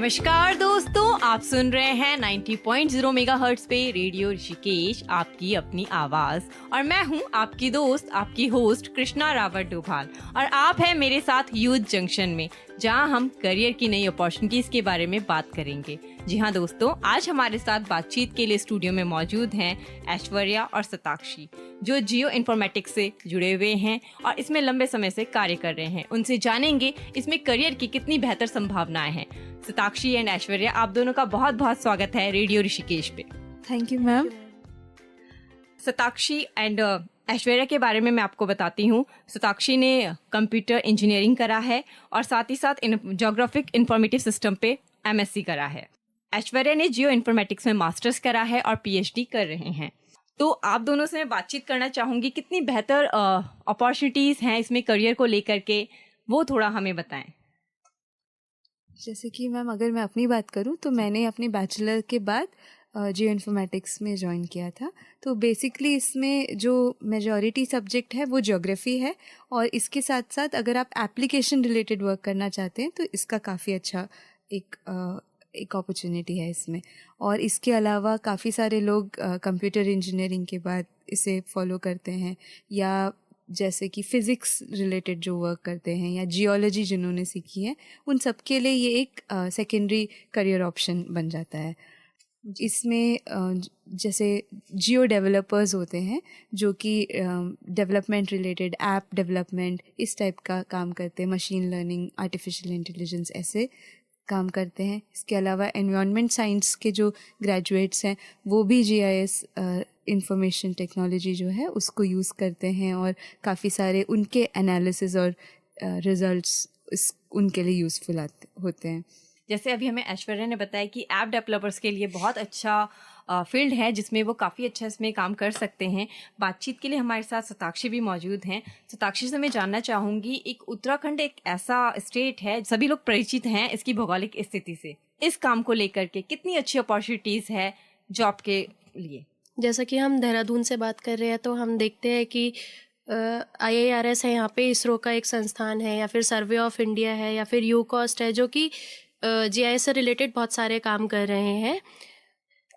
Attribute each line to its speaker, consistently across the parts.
Speaker 1: नमस्कार दोस्तों, आप सुन रहे हैं 90.0 मेगाहर्ट्ज पे रेडियो ऋषिकेश, आपकी अपनी आवाज। और मैं हूं आपकी दोस्त, आपकी होस्ट कृष्णा रावत डोभाल। और आप हैं मेरे साथ यूथ जंक्शन में, जहां हम करियर की नई अपॉर्चुनिटीज के बारे में बात करेंगे। जी हाँ दोस्तों, आज हमारे साथ बातचीत के लिए स्टूडियो में मौजूद हैं ऐश्वर्या और सताक्षी, जो जियो इन्फॉर्मेटिक्स से जुड़े हुए हैं और इसमें लंबे समय से कार्य कर रहे हैं। उनसे जानेंगे इसमें करियर की कितनी बेहतर संभावनाएं हैं। सताक्षी एंड ऐश्वर्या, आप दोनों का बहुत बहुत स्वागत है रेडियो ऋषिकेश पे।
Speaker 2: Thank you ma'am.
Speaker 1: Satakshi and Aishwarya के बारे में मैं आपको बताती हूँ। सताक्षी ने कंप्यूटर इंजीनियरिंग करा है और साथ ही साथ ज्योग्राफिक इंफॉर्मेटिव सिस्टम पे MSc करा है। ऐश्वर्या ने जियो इन्फॉर्मेटिक्स में मास्टर्स करा है और PhD कर रहे हैं। तो आप दोनों से मैं बातचीत करना चाहूँगी, कितनी बेहतर अपॉर्चुनिटीज़ हैं इसमें करियर को लेकर के, वो थोड़ा हमें बताएं।
Speaker 2: जैसे कि मैम, अगर मैं अपनी बात करूं तो मैंने अपनी बैचलर के बाद जियो इन्फॉर्मेटिक्स में ज्वाइन किया था। तो बेसिकली इसमें जो मेजॉरिटी सब्जेक्ट है वो ज्योग्राफी है, और इसके साथ साथ अगर आप एप्लीकेशन रिलेटेड वर्क करना चाहते हैं तो इसका काफ़ी अच्छा एक अपॉर्चुनिटी है इसमें। और इसके अलावा काफ़ी सारे लोग कंप्यूटर इंजीनियरिंग के बाद इसे फॉलो करते हैं, या जैसे कि फ़िज़िक्स रिलेटेड जो वर्क करते हैं या जियोलॉजी जिन्होंने सीखी है, उन सब के लिए ये एक सेकेंडरी करियर ऑप्शन बन जाता है। इसमें जैसे जियो डेवलपर्स होते हैं जो कि डेवलपमेंट रिलेटेड, ऐप डेवलपमेंट, इस टाइप का काम करते हैं, मशीन लर्निंग, आर्टिफिशियल इंटेलिजेंस, ऐसे काम करते हैं। इसके अलावा एनवायरनमेंट साइंस के जो ग्रेजुएट्स हैं वो भी GIS इंफॉर्मेशन टेक्नोलॉजी जो है उसको यूज़ करते हैं, और काफ़ी सारे उनके एनालिसिस और रिजल्ट्स उनके लिए यूज़फुल होते हैं।
Speaker 1: जैसे अभी हमें ऐश्वर्या ने बताया कि ऐप डेवलपर्स के लिए बहुत अच्छा फील्ड है जिसमें वो काफ़ी अच्छा इसमें काम कर सकते हैं। बातचीत के लिए हमारे साथ सताक्षी भी मौजूद हैं। सताक्षी से मैं जानना चाहूँगी, एक उत्तराखंड एक ऐसा स्टेट है, सभी लोग परिचित हैं इसकी भौगोलिक स्थिति से। इस काम को लेकर के कितनी अच्छी अपॉर्चुनिटीज़ है जॉब के लिए?
Speaker 3: जैसा कि हम देहरादून से बात कर रहे हैं तो हम देखते हैं कि IIRS है, यहाँ पे इसरो का एक संस्थान है, या फिर सर्वे ऑफ इंडिया है, या फिर यूकॉस्ट है, जो कि GIS से रिलेटेड बहुत सारे काम कर रहे हैं।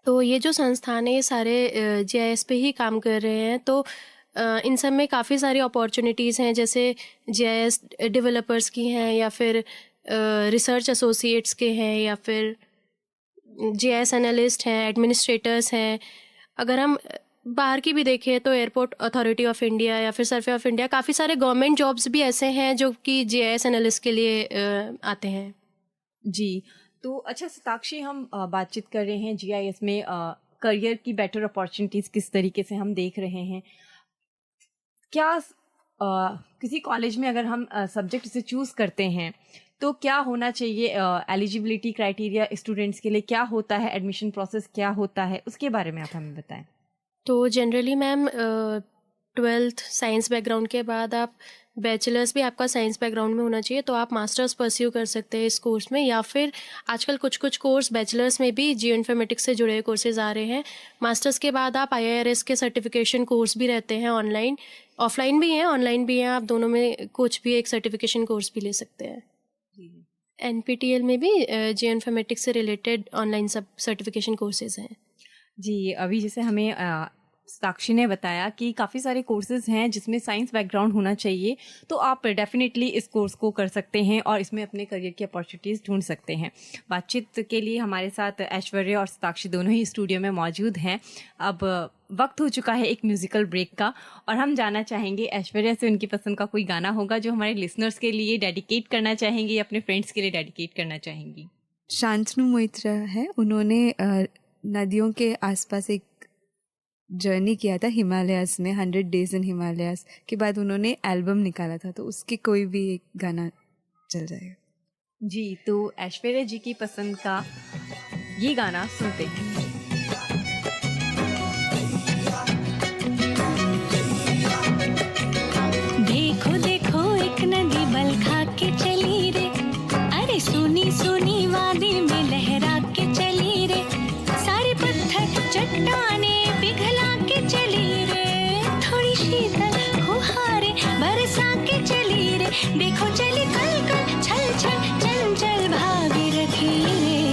Speaker 3: तो ये जो संस्थान है ये सारे GIS पे ही काम कर रहे हैं। तो इन सब में काफ़ी सारी अपॉर्चुनिटीज़ हैं, जैसे GIS डेवलपर्स की हैं, या फिर रिसर्च एसोसिएट्स के हैं, या फिर GIS एनालिस्ट हैं, एडमिनिस्ट्रेटर्स हैं। अगर हम बाहर की भी देखें तो एयरपोर्ट अथॉरिटी ऑफ इंडिया या फिर सर्वे ऑफ इंडिया, काफ़ी सारे गवर्नमेंट जॉब्स भी ऐसे हैं जो कि GIS एनालिस्ट के लिए आते हैं।
Speaker 1: जी, तो अच्छा सताक्षी, हम बातचीत कर रहे हैं GIS में करियर की बेटर अपॉर्चुनिटीज़ किस तरीके से हम देख रहे हैं। क्या किसी कॉलेज में अगर हम सब्जेक्ट से चूज़ करते हैं तो क्या होना चाहिए, एलिजिबिलिटी क्राइटेरिया स्टूडेंट्स के लिए क्या होता है, एडमिशन प्रोसेस क्या होता है, उसके बारे में आप हमें बताएं।
Speaker 3: तो generally ma'am 12th science background के बाद आप बैचलर्स भी आपका साइंस बैकग्राउंड में होना चाहिए, तो आप मास्टर्स परस्यू कर सकते हैं इस कोर्स में, या फिर आजकल कुछ कोर्स बैचलर्स में भी जियो इन्फॉर्मेटिक्स से जुड़े कोर्सेज आ रहे हैं। मास्टर्स के बाद आप IIRS के सर्टिफिकेशन कोर्स भी रहते हैं, ऑनलाइन, ऑफलाइन भी हैं, ऑनलाइन भी हैं, आप दोनों में कुछ भी एक सर्टिफिकेशन कोर्स भी ले सकते हैं। NPTEL में भी जियो इन्फॉर्मेटिक्स से रिलेटेड ऑनलाइन सब सर्टिफिकेशन कोर्सेज हैं।
Speaker 1: जी, अभी जैसे हमें साक्षी ने बताया कि काफ़ी सारे कोर्सेज हैं जिसमें साइंस बैकग्राउंड होना चाहिए, तो आप डेफिनेटली इस कोर्स को कर सकते हैं और इसमें अपने करियर की अपॉर्चुनिटीज़ ढूंढ सकते हैं। बातचीत के लिए हमारे साथ ऐश्वर्या और साक्षी दोनों ही स्टूडियो में मौजूद हैं। अब वक्त हो चुका है एक म्यूज़िकल ब्रेक का, और हम जानना चाहेंगे ऐश्वर्या से उनकी पसंद का कोई गाना होगा जो हमारे लिसनर्स के लिए डेडिकेट करना चाहेंगी या अपने फ्रेंड्स के लिए डेडिकेट करना चाहेंगी।
Speaker 2: शांतनु मोइत्रा है, उन्होंने नदियों के आसपास एक जर्नी किया था हिमालयाज़ में, 100 डेज़ इन हिमालयाज़ के बाद उन्होंने एल्बम निकाला था, तो उसके कोई भी एक गाना चल जाएगा।
Speaker 1: जी, तो ऐश्वर्या जी की पसंद का ये गाना सुनते हैं।
Speaker 4: देखो देखो एक नदी बल खा के चली रे, अरे सोनी सोनी वादी में लहरा के चली रे, सारे पत्थर चट्टाने पिघला के चली रे, थोड़ी शीतल फुहारे बरसा के चली रे, देखो चली कल कल छल छल चंचल भागी रखी रे,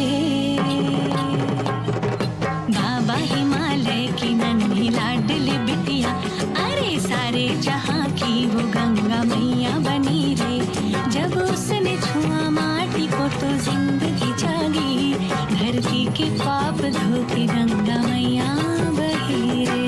Speaker 4: गंगा मैया बही रे।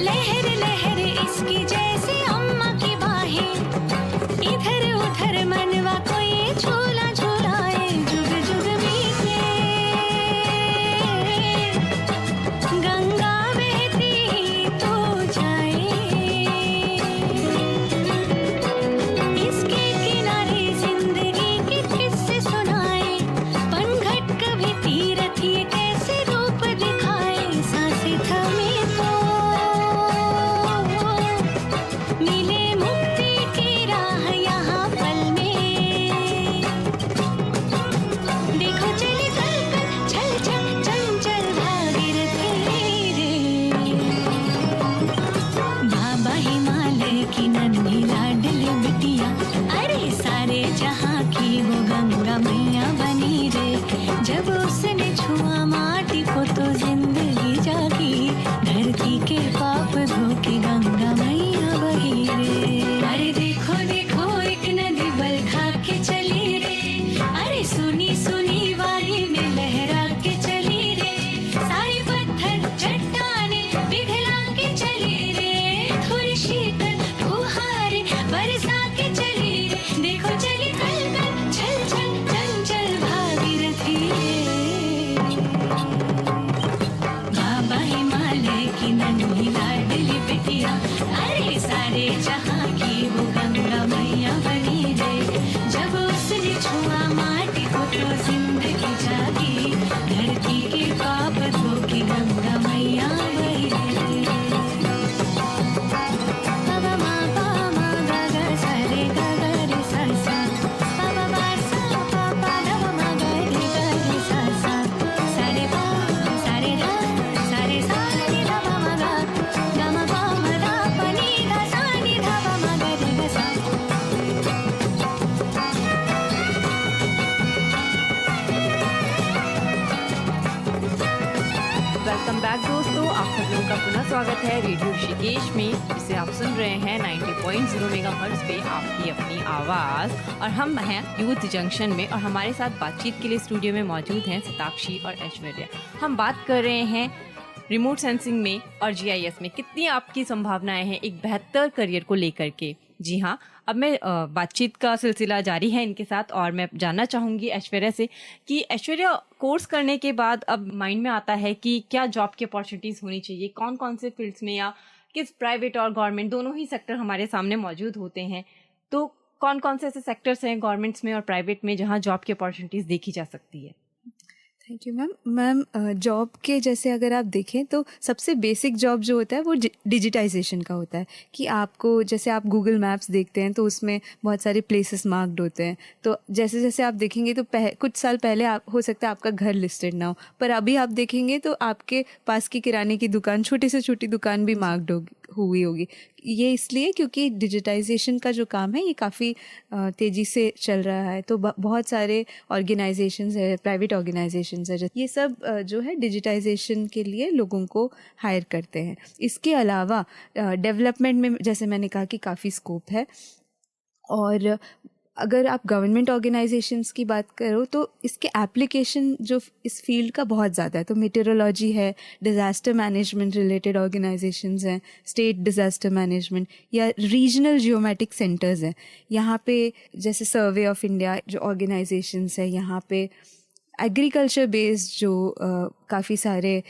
Speaker 4: लहर लहर इसकी जैसे अम्मा की बाहें, इधर उधर मनवा कोई झूला झूलाए, जुग जुग मीते गंगा बहती ही तो जाए। इसके किनारे जिंदगी के किस्से सुनाए, पनघट कभी तीरथ ये कैसे रूप दिखाए। सांसें थमे तो मिले मुक्ति की राह यहाँ पल में। देखो चले कल कल छल छल चंचल भागीरथी रे। बाबा हिमालय की नन्ही लाडली बिटिया, अरे सारे जहाँ की वो गंगा मैया बनी रे। जब उसने छुआ माटी को तो जिंदगी जागी, धरती के पाप धो के गंगा मैया बही रे। अरे देखो देखो एक नदी बल खा के चली रे, अरे सुनी सुनी वादी में लहरा के चली रे। सारे पत्थर चट्टाने पिघला के चली रे, थोड़ी शीतल फुहारे बरसा के चली रे। देखो चली कल कल छल छल चंचल भागीरथी रे। बाबा हिमालय की नन्ही लाडली बिटिया, अरे सारे जहाँ की वो गंगा मैया बनी रे। जब उसने छुआ माटी को तो जिंदगी जागी, धरती के पाप धो के गंगा मैया बही रे। बाबा माँ पा माँ गा गा सा रे गा गा रे सा सा, बाबा मा सा पा पा धा मा गा रे सा सा, सा रे पा सा रे धा सा रे सा रे धा मा मा गा, गा मा पा मा धा पा नी धा सा नी धा मा मा गा रे गा सा।
Speaker 1: वेलकम बैक दोस्तों, आप सब लोगों का पुनः स्वागत है रेडियो ऋषिकेश में, जिसे आप सुन रहे हैं 90.0 मेगाहर्ट्ज़ पे आपकी अपनी आवाज़। और हम हैं यूथ जंक्शन में, और हमारे साथ बातचीत के लिए स्टूडियो में मौजूद हैं सताक्षी और ऐश्वर्या। हम बात कर रहे हैं रिमोट सेंसिंग में और जीआईएस में कितनी आपकी संभावनाएं हैं एक बेहतर करियर को लेकर के। जी हाँ, अब मैं बातचीत का सिलसिला जारी है इनके साथ, और मैं जानना चाहूँगी ऐश्वर्या से कि ऐश्वर्या, कोर्स करने के बाद अब माइंड में आता है कि क्या जॉब की अपॉर्चुनिटीज़ होनी चाहिए, कौन कौन से फील्ड्स में, या किस प्राइवेट और गवर्नमेंट दोनों ही सेक्टर हमारे सामने मौजूद होते हैं, तो कौन कौन से ऐसे सेक्टर्स हैं गवर्नमेंट्स में और प्राइवेट में जहाँ जॉब की अपॉर्चुनिटीज़ देखी जा सकती है।
Speaker 2: Thank you ma'am. जॉब के जैसे अगर आप देखें तो सबसे बेसिक जॉब जो होता है वो डिजिटाइजेशन का होता है कि आपको, जैसे आप गूगल मैप्स देखते हैं तो उसमें बहुत सारे प्लेसेस मार्क्ड होते हैं, तो जैसे जैसे आप देखेंगे तो कुछ साल पहले हो सकता है आपका घर लिस्टेड ना हो, पर अभी आप देखेंगे तो आपके पास की किराने की दुकान, छोटी से छोटी दुकान भी मार्क्ड हुई होगी। ये इसलिए क्योंकि डिजिटाइजेशन का जो काम है ये काफ़ी तेज़ी से चल रहा है, तो बहुत सारे ऑर्गेनाइजेशंस है, प्राइवेट ऑर्गेनाइजेशंस है, ये सब जो है डिजिटाइजेशन के लिए लोगों को हायर करते हैं। इसके अलावा डेवलपमेंट में जैसे मैंने कहा कि काफ़ी स्कोप है, और अगर आप गवर्नमेंट ऑर्गेनाइजेशंस की बात करो तो इसके एप्लीकेशन जो इस फील्ड का बहुत ज़्यादा है, तो मेटेरोलॉजी है, डिज़ास्टर मैनेजमेंट रिलेटेड ऑर्गेनाइजेशंस हैं, स्टेट डिज़ास्टर मैनेजमेंट, या रीजनल जियोमेटिक सेंटर्स हैं। यहाँ पे जैसे सर्वे ऑफ इंडिया जो ऑर्गेनाइजेशंस है, यहाँ पे एग्रीकल्चर बेस्ड जो काफ़ी सारे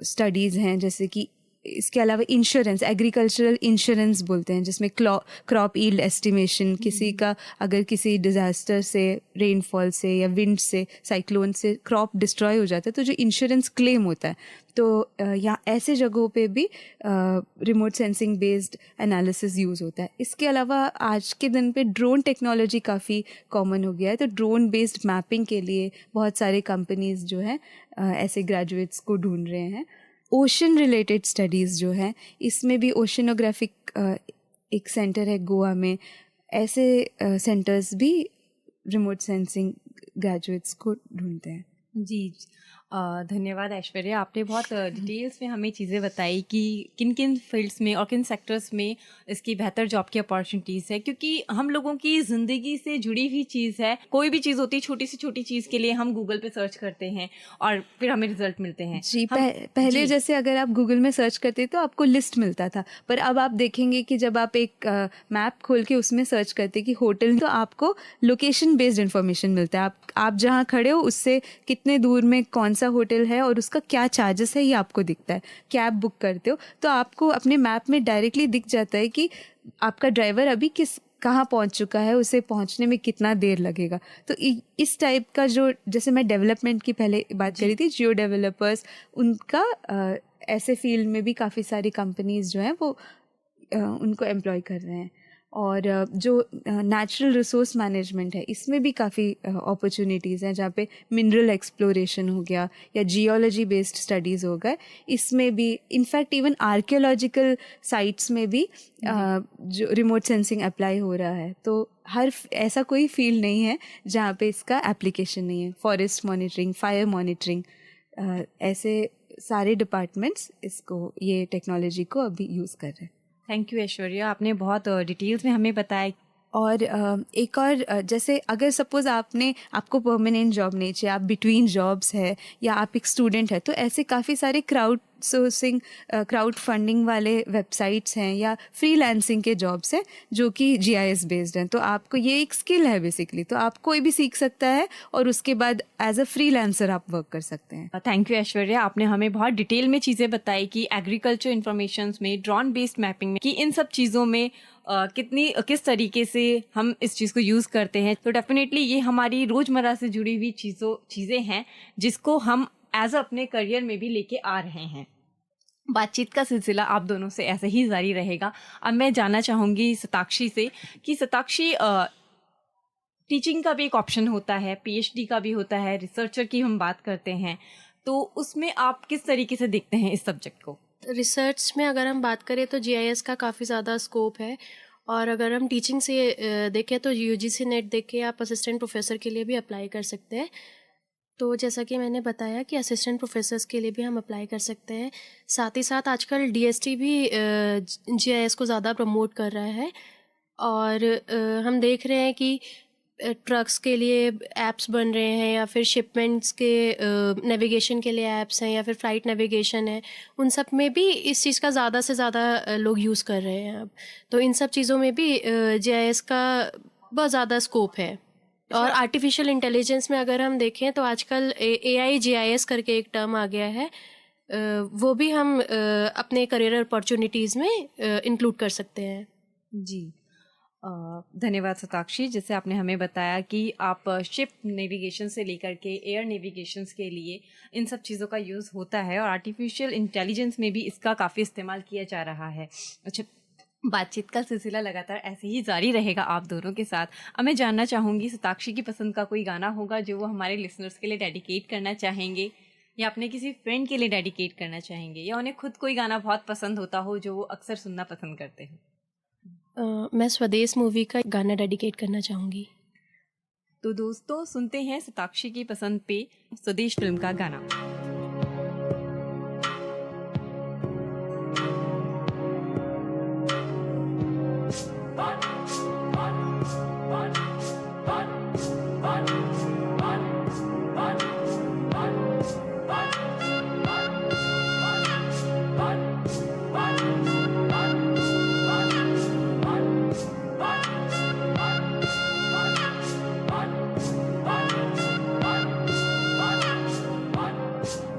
Speaker 2: स्टडीज़ हैं, जैसे कि इसके अलावा इंश्योरेंस, एग्रीकल्चरल इंश्योरेंस बोलते हैं, जिसमें क्रॉप ईल्ड एस्टिमेशन, किसी का अगर किसी डिज़ास्टर से, रेनफॉल से या विंड से, साइक्लोन से क्रॉप डिस्ट्रॉय हो जाता है तो जो इंश्योरेंस क्लेम होता है, तो यहाँ ऐसे जगहों पे भी remote sensing based analysis use होता है। इसके अलावा आज के दिन पे ड्रोन टेक्नोलॉजी काफ़ी कॉमन हो गया है, तो ड्रोन बेस्ड मैपिंग के लिए बहुत सारे कंपनीज़ जो हैं ऐसे ग्रेजुएट्स को ढूंढ रहे हैं। ओशन रिलेटेड स्टडीज़ जो हैं, इसमें भी ओशनोग्राफिक एक सेंटर है गोवा में, ऐसे सेंटर्स भी रिमोट सेंसिंग ग्रेजुएट्स को ढूंढते हैं।
Speaker 1: जी, धन्यवाद ऐश्वर्या, आपने बहुत डिटेल्स में हमें चीज़ें बताई कि किन किन फील्ड्स में और किन सेक्टर्स में इसकी बेहतर जॉब की अपॉर्चुनिटीज़ है, क्योंकि हम लोगों की ज़िंदगी से जुड़ी हुई चीज़ है। कोई भी चीज़ होती है, छोटी से छोटी चीज़ के लिए हम गूगल पे सर्च करते हैं और फिर हमें रिजल्ट मिलते हैं।
Speaker 2: जी, पहले जैसे अगर आप गूगल में सर्च करते तो आपको लिस्ट मिलता था, पर अब आप देखेंगे कि जब आप एक मैप खोल के उसमें सर्च करते कि होटल, तो आपको लोकेशन बेस्ड इन्फॉर्मेशन मिलता है। आप जहाँ खड़े हो उससे कितने दूर में कौन सा होटल है और उसका क्या चार्जेस है, ये आपको दिखता है। कैब बुक करते हो तो आपको अपने मैप में डायरेक्टली दिख जाता है कि आपका ड्राइवर अभी कहाँ पहुँच चुका है, उसे पहुँचने में कितना देर लगेगा। तो इस टाइप का जो, जैसे मैं डेवलपमेंट की पहले बात करी थी, जियो डेवलपर्स, उनका ऐसे फील्ड में भी काफ़ी सारी कंपनीज जो हैं वो उनको एम्प्लॉय कर रहे हैं। और जो नेचुरल रिसोर्स मैनेजमेंट है, इसमें भी काफ़ी अपॉर्चुनिटीज़ हैं, जहाँ पे मिनरल एक्सप्लोरेशन हो गया या जियोलॉजी बेस्ड स्टडीज़ हो गए। इसमें भी इनफैक्ट इवन आर्कियोलॉजिकल साइट्स में भी जो रिमोट सेंसिंग अप्लाई हो रहा है। तो ऐसा कोई फील्ड नहीं है जहाँ पे इसका एप्लीकेशन नहीं है। फॉरेस्ट मॉनिटरिंग, फायर मॉनिटरिंग, ऐसे सारे डिपार्टमेंट्स ये टेक्नोलॉजी को अभी यूज़ कर रहे हैं।
Speaker 1: थैंक यू ऐश्वर्या, आपने बहुत डिटेल्स में हमें बताया।
Speaker 2: और एक और, जैसे अगर सपोज़ आपको परमानेंट जॉब नहीं चाहिए, आप बिटवीन जॉब्स है या आप एक स्टूडेंट है, तो ऐसे काफ़ी सारे क्राउड फंडिंग वाले वेबसाइट्स हैं या फ्रीलांसिंग के जॉब्स हैं जो कि GIS बेस्ड हैं। तो आपको ये एक स्किल है बेसिकली, तो आप कोई भी सीख सकता है और उसके बाद एज अ फ्रीलांसर आप वर्क कर सकते हैं।
Speaker 1: थैंक यू ऐश्वर्या, आपने हमें बहुत डिटेल में चीज़ें बताई कि एग्रीकल्चर इन्फॉर्मेशन में, ड्रोन बेस्ड मैपिंग में, कि इन सब चीज़ों में किस तरीके से हम इस चीज़ को यूज़ करते हैं। तो डेफिनेटली ये हमारी रोज़मर्रा से जुड़ी हुई चीज़ें हैं जिसको हम एज अपने करियर में भी लेके आ रहे हैं। बातचीत का सिलसिला आप दोनों से ऐसे ही जारी रहेगा। अब मैं जानना चाहूँगी सताक्षी से कि सताक्षी, टीचिंग का भी एक ऑप्शन होता है, PhD का भी होता है, रिसर्चर की हम बात करते हैं, तो उसमें आप किस तरीके से देखते हैं इस सब्जेक्ट को?
Speaker 3: रिसर्च में अगर हम बात करें तो GIS का काफ़ी ज़्यादा स्कोप है, और अगर हम टीचिंग से देखें तो UGC नेट देख के आप असिस्टेंट प्रोफेसर के लिए भी अप्लाई कर सकते हैं। तो जैसा कि मैंने बताया कि असिस्टेंट प्रोफेसर्स के लिए भी हम अप्लाई कर सकते हैं। साथ ही साथ आजकल DST भी GIS को ज़्यादा प्रमोट कर रहा है, और हम देख रहे हैं कि ट्रक्स के लिए ऐप्स बन रहे हैं, या फिर शिपमेंट्स के नेविगेशन के लिए ऐप्स हैं, या फिर फ्लाइट नेविगेशन है। उन सब में भी इस चीज़ का ज़्यादा से ज़्यादा लोग यूज़ कर रहे हैं अब। तो इन सब चीज़ों में भी GIS का बहुत ज़्यादा स्कोप है। और आर्टिफिशियल इंटेलिजेंस में अगर हम देखें तो आजकल AI GIS करके एक टर्म आ गया है, वो भी हम अपने करियर अपॉर्चुनिटीज़ में इंक्लूड कर सकते हैं।
Speaker 1: जी, धन्यवाद सताक्षी। जैसे आपने हमें बताया कि आप शिप नेविगेशन से लेकर के एयर नेविगेशन के लिए इन सब चीज़ों का यूज़ होता है, और आर्टिफिशियल इंटेलिजेंस में भी इसका काफ़ी इस्तेमाल किया जा रहा है। अच्छा, बातचीत का सिलसिला लगातार ऐसे ही जारी रहेगा आप दोनों के साथ। अब मैं जानना चाहूँगी, सताक्षी की पसंद का कोई गाना होगा जो वो हमारे लिसनर्स के लिए डेडिकेट करना चाहेंगे, या अपने किसी फ्रेंड के लिए डेडिकेट करना चाहेंगे, या उन्हें खुद कोई गाना बहुत पसंद होता हो जो वो अक्सर सुनना पसंद करते हो?
Speaker 3: मैं स्वदेश मूवी का गाना डेडिकेट करना चाहूँगी।
Speaker 1: तो दोस्तों, सुनते हैं सताक्षी की पसंद पे स्वदेश फिल्म का गाना।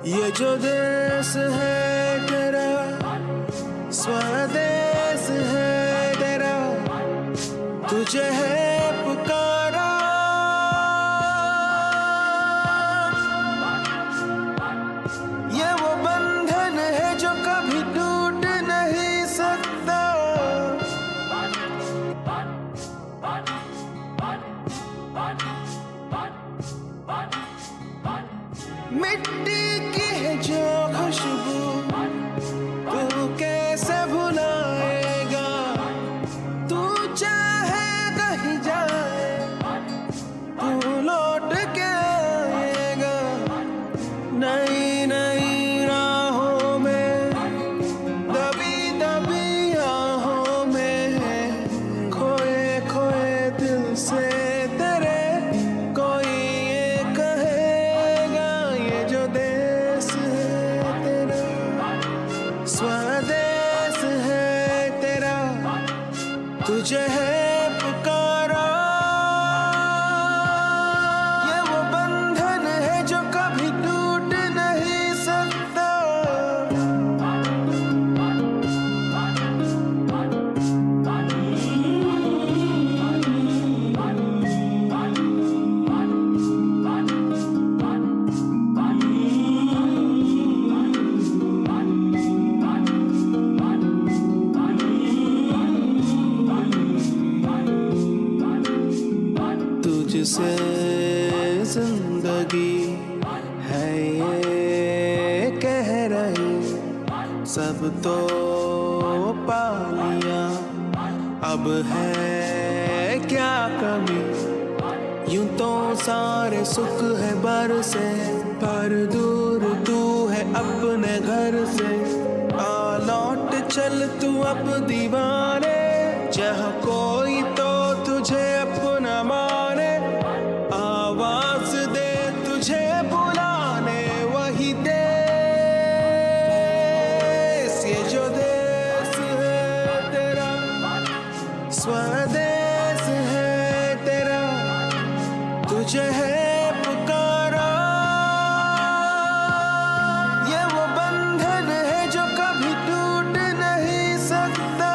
Speaker 5: ये जो देश है तेरा, स्वदेश है तेरा, तुझे है पुकारा। ये वो बंधन है जो कभी टूट नहीं सकता। मिट्टी की है जो खुशबू तू कैसे भुलाएगा। तू चाहे कहीं जाए तू लौट के आएगा। नई नई राहों में दबी दबी आहों में खोए खोए दिल से तेरे कोई ये कहेगा। ये जो देश है तेरा, स्वदेश है तेरा, तुझे है पुकारा। ये वो बंधन है जो कभी टूट नहीं सकता। तुझसे जिंदगी है ये कह रही, सब तो पा लिया, अब है क्या कमी। यूं तो सारे सुख है बरसे, पर दूर तू है अपने घर से। आ लौट चल तू अब दीवाने, जहाँ कोई तो तुझे अपना माने। आवाज दे तुझे बुलाने वही देश। ये जो देश है तेरा, स्वदेश है तेरा, तुझे है पुकारा। ये वो बंधन है जो कभी टूट नहीं सकता।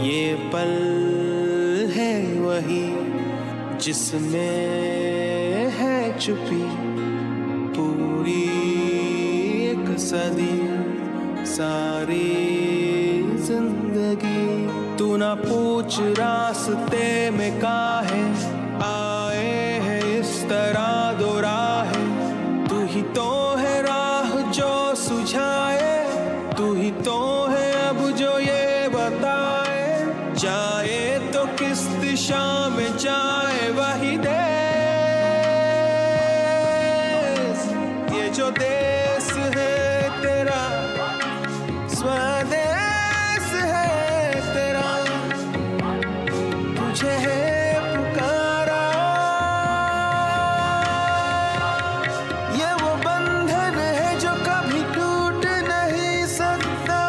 Speaker 5: ये पल है वही जिसमें है चुपी पूरी एक सदी। सारी जिंदगी तू ना पूछ रास्ते में काहे आए है इस तरह दो राहें। तू ही तो है राह जो सुझाए, तू ही तो है अब जो ये बताए। जाए तो किस दिशा में जाए वही देश। ये जो देश है तेरा, स्वदेश है तेरा, तुझे है पुकारा। ये वो बंधन है जो कभी टूट नहीं सकता।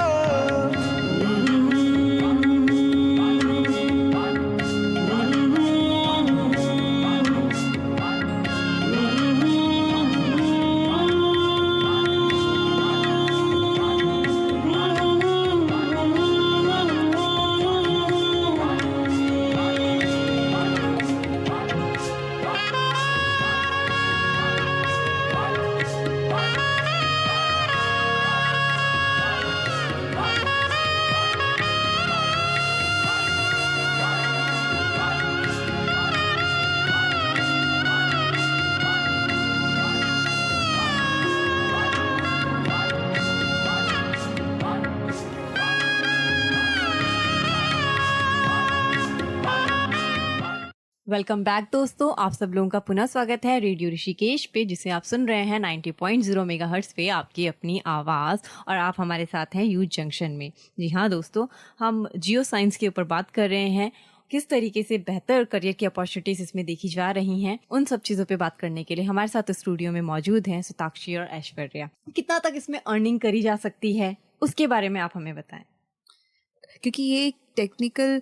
Speaker 1: वेलकम बैक दोस्तों, आप सब लोगों का पुनः स्वागत है रेडियो ऋषिकेश पे, जिसे आप सुन रहे हैं 90.0 मेगाहर्ट्ज़ पे आपकी अपनी आवाज़। और आप हमारे साथ हैं यूथ जंक्शन में। जी हाँ दोस्तों, हम जियो साइंस के ऊपर बात कर रहे हैं, किस तरीके से बेहतर करियर की अपॉर्चुनिटीज इसमें देखी जा रही हैं। उन सब चीज़ों पे बात करने के लिए हमारे साथ स्टूडियो में मौजूद हैं सताक्षी और ऐश्वर्या। कितना तक इसमें अर्निंग करी जा सकती है, उसके बारे में आप हमें बताएं।
Speaker 2: क्योंकि ये एक टेक्निकल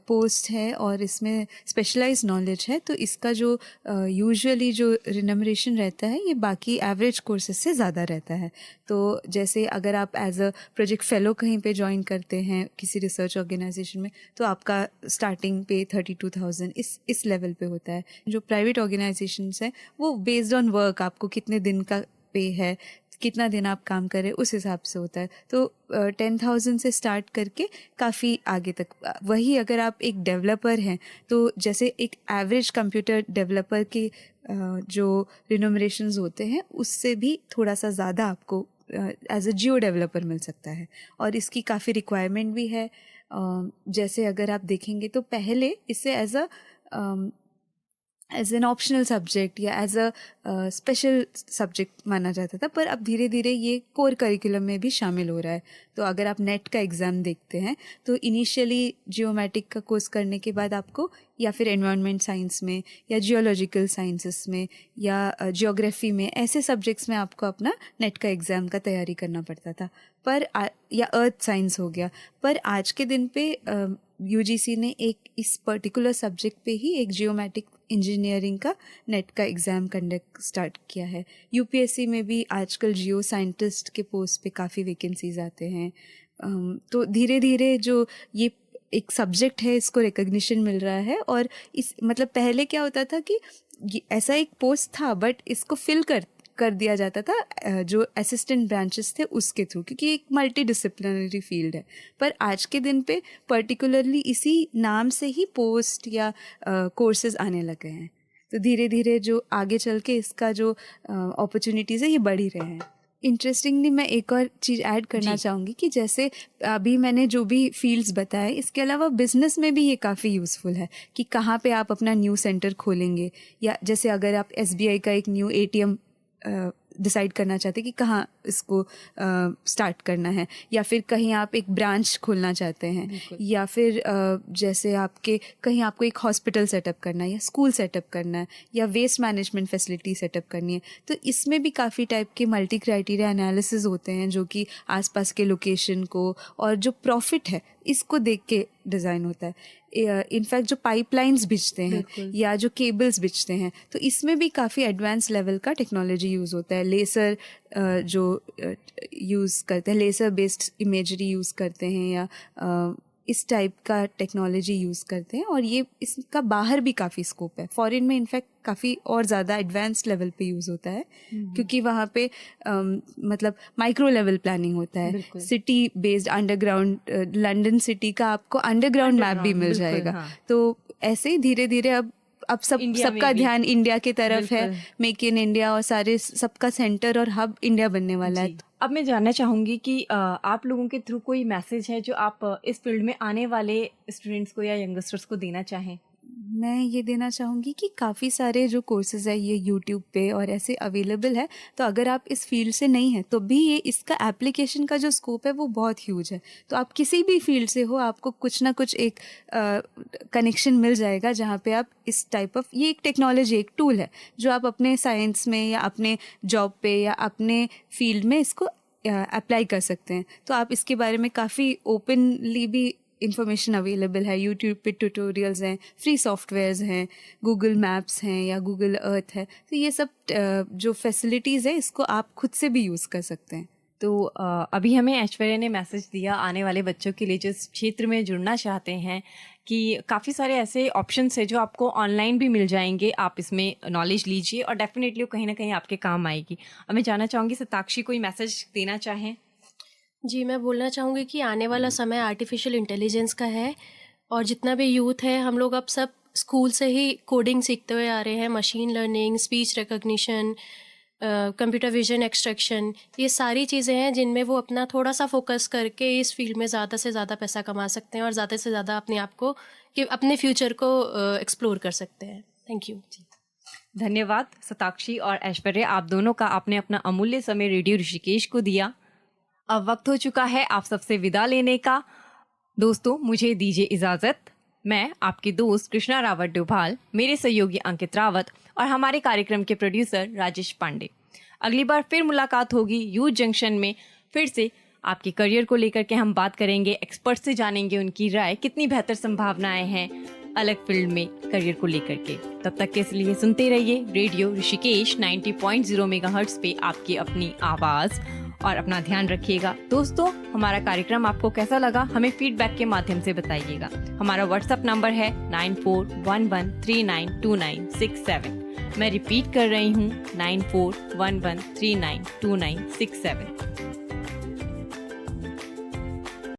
Speaker 2: पोस्ट है और इसमें स्पेशलाइज्ड नॉलेज है, तो इसका जो यूजुअली जो रिनमरेशन रहता है ये बाकी एवरेज कोर्सेज से ज़्यादा रहता है। तो जैसे अगर आप एज अ प्रोजेक्ट फेलो कहीं पे ज्वाइन करते हैं किसी रिसर्च ऑर्गेनाइजेशन में, तो आपका स्टार्टिंग पे 32,000 इस लेवल पे होता है। जो प्राइवेट ऑर्गेनाइजेशंस हैं वो बेस्ड ऑन वर्क आपको कितने दिन का पे है, कितना दिन आप काम करें, उस हिसाब से होता है। तो 10,000 से स्टार्ट करके काफ़ी आगे तक। वही अगर आप एक डेवलपर हैं तो जैसे एक एवरेज कंप्यूटर डेवलपर के जो रिनोमरेशंस होते हैं उससे भी थोड़ा सा ज़्यादा आपको एज अ जियो डेवलपर मिल सकता है। और इसकी काफ़ी रिक्वायरमेंट भी है। जैसे अगर आप देखेंगे तो पहले इसे एज एन ऑप्शनल सब्जेक्ट या एज अ स्पेशल सब्जेक्ट माना जाता था, पर अब धीरे धीरे ये कोर करिकुलम में भी शामिल हो रहा है। तो अगर आप नेट का एग्ज़ाम देखते हैं तो इनिशियली जियोमेटिक का कोर्स करने के बाद आपको या फिर एनवायरनमेंट साइंस में या जियोलॉजिकल साइंसेस में या जियोग्राफी में, ऐसे सब्जेक्ट्स में आपको अपना नेट का एग्ज़ाम का तैयारी करना पड़ता था। पर या अर्थ साइंस हो गया। पर आज के दिन पे यूजीसी ने एक इस पर्टिकुलर सब्जेक्ट पे ही एक जियोमेटिक इंजीनियरिंग का नेट का एग्ज़ाम कंडक्ट स्टार्ट किया है। यूपीएससी में भी आजकल जियो साइंटिस्ट के पोस्ट पे काफ़ी वैकेंसीज आते हैं। तो धीरे धीरे जो ये एक सब्जेक्ट है इसको रिकग्निशन मिल रहा है। और इस मतलब पहले क्या होता था कि ऐसा एक पोस्ट था बट इसको फिल कर दिया जाता था जो असिस्टेंट ब्रांचेस थे उसके थ्रू, क्योंकि एक मल्टी डिसिप्लिनरी फील्ड है। पर आज के दिन पे पर्टिकुलरली इसी नाम से ही पोस्ट या कोर्सेज आने लगे हैं। तो धीरे धीरे जो आगे चल के इसका जो अपॉर्चुनिटीज़ है ये बढ़ ही रहे हैं। इंटरेस्टिंगली मैं एक और चीज़ ऐड करना चाहूँगी कि जैसे अभी मैंने जो भी फील्ड्स बताए, इसके अलावा बिजनेस में भी ये काफ़ी यूज़फुल है कि कहाँ पे आप अपना न्यू सेंटर खोलेंगे, या जैसे अगर आप एसबीआई का एक न्यू एटीएम डिसाइड करना चाहते हैं कि कहाँ इसको स्टार्ट करना है, या फिर कहीं आप एक ब्रांच खोलना चाहते हैं, या फिर जैसे आपके कहीं आपको एक हॉस्पिटल सेटअप करना है या स्कूल सेटअप करना है या वेस्ट मैनेजमेंट फैसिलिटी सेटअप करनी है, तो इसमें भी काफ़ी टाइप के मल्टी क्राइटेरिया एनालिसिस होते हैं जो कि आसपास के लोकेशन को और जो प्रॉफिट है इसको देख के डिज़ाइन होता है। इनफैक्ट जो पाइपलाइंस बिछते हैं या जो केबल्स बिछते हैं, तो इसमें भी काफ़ी एडवांस लेवल का टेक्नोलॉजी यूज़ होता है। लेसर जो यूज़ करते हैं, लेसर बेस्ड इमेजरी यूज़ करते हैं या इस टाइप का टेक्नोलॉजी यूज़ करते हैं। और ये इसका बाहर भी काफ़ी स्कोप है। फॉरेन में इनफैक्ट काफ़ी और ज़्यादा एडवांस लेवल पे यूज़ होता है, क्योंकि वहाँ पे मतलब माइक्रो लेवल प्लानिंग होता है। City based underground, London city का आपको अंडरग्राउंड मैप भी मिल जाएगा। हाँ। तो ऐसे ही धीरे धीरे अब सबका ध्यान इंडिया की तरफ है। मेक इन इंडिया और सारे सबका सेंटर और हब इंडिया बनने वाला है।
Speaker 1: अब मैं जानना चाहूँगी कि आप लोगों के थ्रू कोई मैसेज है जो आप इस फील्ड में आने वाले स्टूडेंट्स को या यंगस्टर्स को देना चाहें?
Speaker 2: मैं ये देना चाहूँगी कि काफ़ी सारे जो कोर्सेज है ये यूट्यूब पे और ऐसे अवेलेबल है। तो अगर आप इस फील्ड से नहीं हैं तो भी ये इसका एप्लीकेशन का जो स्कोप है वो बहुत ह्यूज है। तो आप किसी भी फील्ड से हो, आपको कुछ ना कुछ एक कनेक्शन मिल जाएगा जहाँ पे आप इस टाइप ऑफ, ये एक टेक्नोलॉजी, एक टूल है जो आप अपने साइंस में या अपने जॉब पे या अपने फील्ड में इसको अप्लाई कर सकते हैं। तो आप इसके बारे में काफ़ी ओपनली भी इंफॉर्मेशन अवेलेबल है। यूट्यूब पे ट्यूटोरियल्स हैं, फ्री सॉफ्टवेयर्स हैं, गूगल मैप्स हैं या गूगल अर्थ है। तो ये सब जो फैसिलिटीज़ है इसको आप खुद से भी यूज़ कर सकते हैं।
Speaker 1: तो अभी हमें ऐश्वर्या ने मैसेज दिया आने वाले बच्चों के लिए जो इस क्षेत्र में जुड़ना चाहते हैं कि काफ़ी सारे ऐसे ऑप्शंस हैं जो आपको ऑनलाइन भी मिल जाएंगे। आप इसमें नॉलेज लीजिए और डेफिनेटली कहीं ना कहीं आपके काम आएगी। अब मैं जानना चाहूँगी सताक्षी कोई मैसेज देना चाहें?
Speaker 3: जी, मैं बोलना चाहूँगी कि आने वाला समय आर्टिफिशियल इंटेलिजेंस का है और जितना भी यूथ है हम लोग अब सब स्कूल से ही कोडिंग सीखते हुए आ रहे हैं। Machine learning, speech recognition, computer vision extraction, ये सारी चीज़ें हैं जिनमें वो अपना थोड़ा सा फोकस करके इस फील्ड में ज़्यादा से ज़्यादा पैसा कमा सकते हैं और ज़्यादा से ज़्यादा अपने आप को कि अपने फ्यूचर को एक्सप्लोर कर सकते हैं। Thank you.
Speaker 1: धन्यवाद सताक्षी और ऐश्वर्या, आप दोनों का आपने अपना अमूल्य समय रेडियो ऋषिकेश को दिया। अब वक्त हो चुका है आप सबसे विदा लेने का। दोस्तों, मुझे दीजिए इजाज़त। मैं आपकी दोस्त कृष्णा रावत डोभाल, मेरे सहयोगी अंकित रावत और हमारे कार्यक्रम के प्रोड्यूसर राजेश पांडे। अगली बार फिर मुलाकात होगी यूथ जंक्शन में। फिर से आपके करियर को लेकर के हम बात करेंगे, एक्सपर्ट से जानेंगे उनकी राय, कितनी बेहतर संभावनाएं हैं अलग फील्ड में करियर को लेकर के। तब तक के लिए सुनते रहिए रेडियो ऋषिकेश 90.0 मेगाहर्ट्ज पे आपकी अपनी आवाज़, और अपना ध्यान रखिएगा। दोस्तों, हमारा कार्यक्रम आपको कैसा लगा हमें फीडबैक के माध्यम से बताइएगा। हमारा व्हाट्सएप नंबर है 9411392967। मैं रिपीट कर रही हूँ 9411392967।